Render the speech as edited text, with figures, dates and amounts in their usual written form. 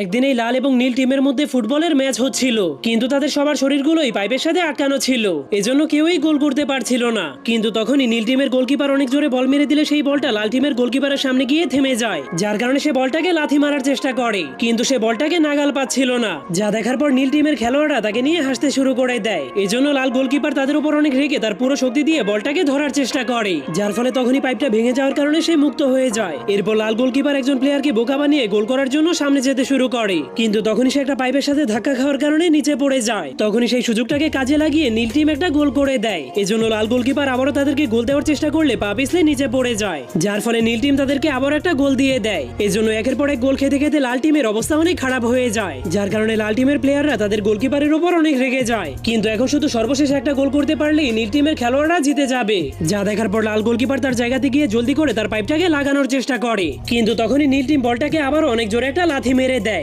একদিন এই লাল এবং নীল টিমের মধ্যে ফুটবলের ম্যাচ হচ্ছিল, কিন্তু তাদের সবার শরীরগুলোই পাইপের সাথে আটকানো ছিল, এজন্য কেউই গোল করতে পারছিল না। কিন্তু তখনই নীল টিমের গোলকিপার অনেক জোরে বল মেরে দিলে সেই বলটা লাল টিমের গোলকিপারের সামনে গিয়ে থেমে যায়, যার কারণে সে বলটাকে লাথি মারার চেষ্টা করে, কিন্তু সে বলটাকে নাগাল পাচ্ছিল না। যা দেখার পর নীল টিমের খেলোয়াড়রা তাকে নিয়ে হাসতে শুরু করে দেয়। এজন্য লাল গোলকিপার তাদের উপর অনেক রেগে তার পুরো শক্তি দিয়ে বলটাকে ধরার চেষ্টা করে, যার ফলে তখনই পাইপটা ভেঙে যাওয়ার কারণে সে মুক্ত হয়ে যায়। এরপর লাল গোলকিপার একজন প্লেয়ারকে বোকা বানিয়ে গোল করার জন্য সামনে যেতে শুরু করে, কিন্তু তখনই সে একটা পাইপের সাথে ধাক্কা খাওয়ার কারণে নিচে পড়ে যায়। তখনই সেই সুযোগটাকে কাজে লাগিয়ে নীল টিম একটা গোল করে দেয়। এজন্য লাল গোলকিপার আবারও তাদেরকে গোল দেওয়ার চেষ্টা করলে পা পিছলে নিচে পড়ে যায়, যার ফলে নীল টিম তাদেরকে আবার একটা গোল দিয়ে দেয়। এজন্য একের পর এক গোল খেতে খেতে লাল টিমের অবস্থা অনেক খারাপ হয়ে যায়, যার কারণে লাল টিমের প্লেয়াররা তাদের গোলকিপারের উপর অনেক রেগে যায়। কিন্তু এখন শুধু সর্বশেষ একটা গোল করতে পারলেই নীল টিমের খেলোয়াড়রা জিতে যাবে। যা দেখার পর লাল গোলকিপার তার জায়গাতে গিয়ে জলদি করে তার পাইপটাকে লাগানোর চেষ্টা করে, কিন্তু তখনই নীল টিম বলটাকে আবারও অনেক জোরে একটা লাথি মেরে দেয়।